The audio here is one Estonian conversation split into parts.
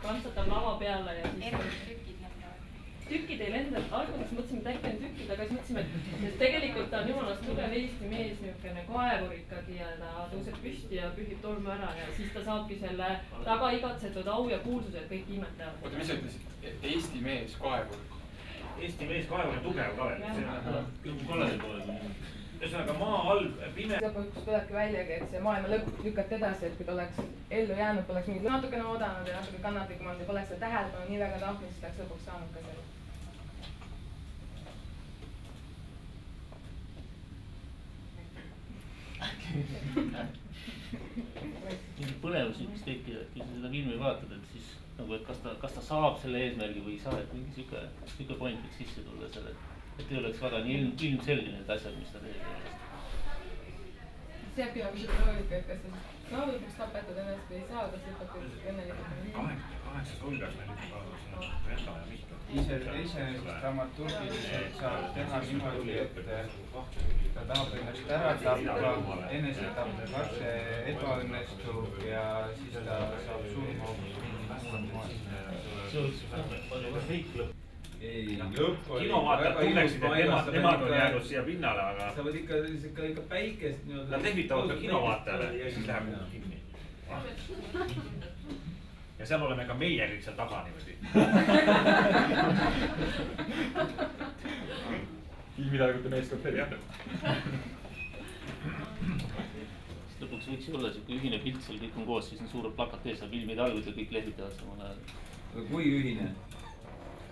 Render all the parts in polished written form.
prantsatab lava peale ja siis tükid ei lenda, alguses mõtlesime, et äkki on tükid, aga siis mõtlesime, et tegelikult ta on jumalast tugev Eesti mees, niisugune kaevur ikkagi ja ta tõuseb püsti ja pühib tolmu ära ja siis ta saabki selle taga igatsetud au ja kuulsuse, et kõik imetavad. Oota, mis sa ütlesid? Eesti mees kaevur? Eesti mees kaevur on tugev ka veel. Ühesõnaga maa all pime. Kus tulebki väljagi, et see maailma lõpp lükati edasi, et kui ta oleks ellu jäänud, poleks mingid natukene oodanud ja natuke kannatlikumalt ja poleks seda tähelepanu nii väga tahtnud, siis oleks lõpuks saanud ka selle. Põnevus üks tekib, et kui sa seda filmi vaatad, et siis nagu, et kas ta saab selle eesmärgi või ei saa, et mingi siuke point võiks sisse tulla selle, et ei oleks väga nii ilmselge need asjad, mis ta teeb. See jääbki nagu seda loogika, et kas ta lõpuks tapetud ennast või ei saa, kas lõpuks õnnelikult. 8 hulgas meil juba Venda ja Mihkel. Iseenesest dramaturgiliselt saab teha niimoodi, et ta tahab ennast ära tappa, enesetapp katse ebaõnnestub ja siis ta saab surma hoopis mingi muul moel. Ei, kinovaatajad tunneksid, et nemad on jäänud siia pinnale, aga sa võid ikka päikest... Nad lehvitavad ka kinovaatajale ja siis läheb kinni. Ja seal oleme ka meie kõik seal taga niimoodi. Filmidagute meeskond tervib. Lõpuks võiks olla siuke ühine pilt, seal kõik on koos, siis on suured plakat ees ja filmid algud ja kõik lehvitavad samal ajal. Kui ühine?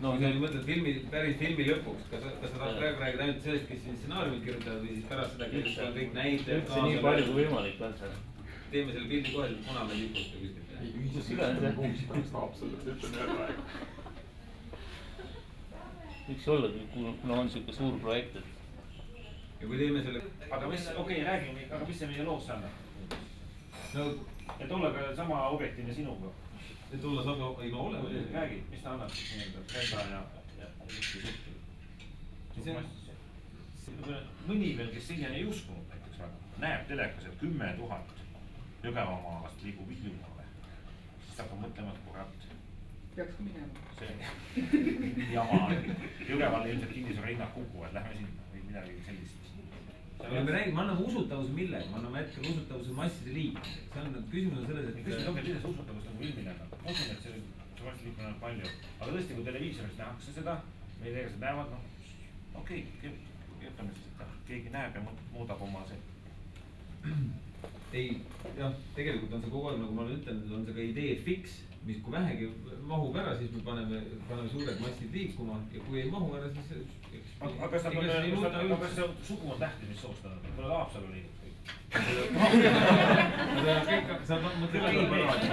Kui sa mõtled päris filmi lõpuks, kas sa tahad praegu räägida ainult sellest, kes siin stsenaariumid kirjutavad või siis pärast seda, kes on kõik näitajad? Üldse nii palju kui võimalik on seal. Teeme selle pildi kohe Punamäe tipust või kuskilt. Ei, ühiselt kuulsid saab sellest, ütlen ühe aega. Võiks olla, kuna on siuke suur projekt, et... Ja kui teeme selle... Aga mis, okei, räägime, aga mis see meie loos annab? Et olla ka sama objektiivne sinuga. Et olla sama, ei ma ole. Räägi, mis ta annab siis Brenda ja suhtel? Mõni veel, kes siiani ei uskunud näiteks väga, näeb telekas, et 10 000 Jõgevamaast liigub Hiiumaale. Siis hakkab mõtlema, et kurat. Peaks ka minema. See jama on. Jõgeval ilmselt kinnisvara hinnad kukuvad, lähme sinna või midagi sellist. Me räägime, me anname usutavuse millega, me anname hetkel usutavuse masside liikumiseks. See on küsimus on selles, et... Küsimus ongi, kuidas usutavust nagu ilmine on. Ma usun, et see masside liikumine on palju. Aga tõesti, kui televiisoris nähakse seda, meie tegelased näevad, noh, okei, ütleme siis, et keegi näeb ja muudab oma see. Ei, jah, tegelikult on see kogu aeg, nagu ma olen ütlenud, on see ka idee fix, mis kui vähegi mahub ära, siis me paneme suured massid liikuma ja kui ei mahu ära, siis... Aga kas see sugu on tähtis, mis soost on? Pole Haapsalu liigub kõik. Sa mõtled geiparaadi.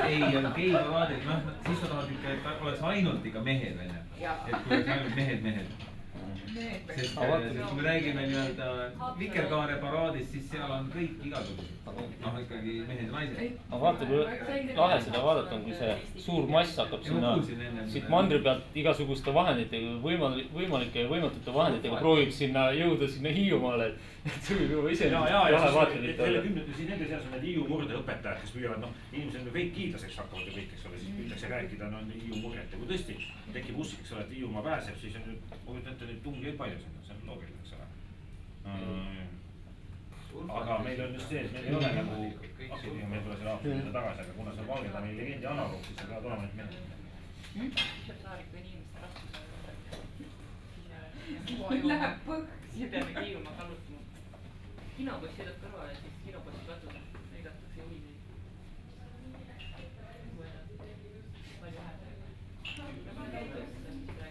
Ei, geiparaadi, siis sa tahad ikka, et oleks ainult ikka mehed, et kui oleks ainult mehed. Sest kui me räägime nii-öelda Vikerkaare paraadist, siis seal on kõik igasugused. Noh, ikkagi mehed ja naised. Aga vaata, kui lahe seda vaadata on, kui see suur mass hakkab sinna siit mandri pealt igasuguste vahenditega, võimalike ja võimatute vahenditega proovib sinna jõuda sinna Hiiumaale. See võib juba ise lahe vaatepilt olla. Siis nende seas on need Hiiu murde õpetajad, kes püüavad, noh, inimesed on kõik kiidlaseks hakkavad ja kõik, eks ole, siis püütakse rääkida Hiiu murjet. Ja kui tõesti tekib usk, eks ole, et Hiiumaa pääseb, siis on nüüd, ma võtan ette neid tungi palju sinna, see on loogiline, eks ole. Aga meil on just see, et meil ei ole nagu, meil pole selle Haapsalu tagasi, aga kuna see on Valgedani legendi analoog, siis see peavad olema need mehed. Saariku inimeste raskusele. Läheb põhk, siia peame Hiiumaa kallutama. Kinoposs sõidab kõrvale ja siis kinopossi katus näidatakse juhiseid.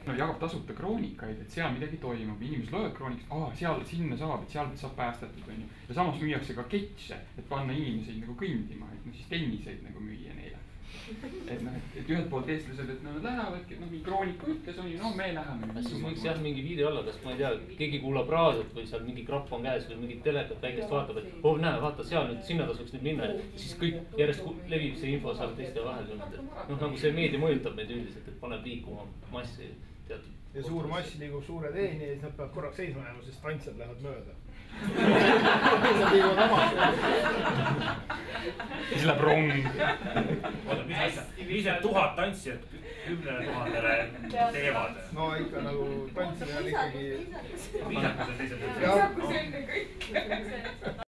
No jagab tasuta kroonikaid, et seal midagi toimub, inimesed loevad kroonikast, seal sinna saab, et sealt saab päästetud, on ju. Ja samas müüakse ka ketse, et panna inimeseid nagu kõndima, et siis tenniseid nagu müüa neile. Et ühelt poolt eestlased, et nad lähevadki, mingi krooniku ütles, on ju, no me läheme. Siis võiks jah mingi video olla, kas ma ei tea, keegi kuulab raadiot või seal mingi krapp on käes või mingit telekat väikest vaatab, et näe, vaata seal nüüd, sinna tasuks nüüd minna. Siis kõik järjest levib see info seal teiste vahel. Noh, nagu see meedia mõjutab meid üldiselt, et paneb liikuma massi teatud. Ja suur mass liigub suure teeni ja siis nad peavad korraks seisma jääma, sest tantsijad lähevad mööda. siis läheb rong. oota, mis asja, mis need 1000 tantsijat 10 000-le teevad? no ikka nagu tantsimine on ikkagi. viisakus on teised. viisakus enne kõik.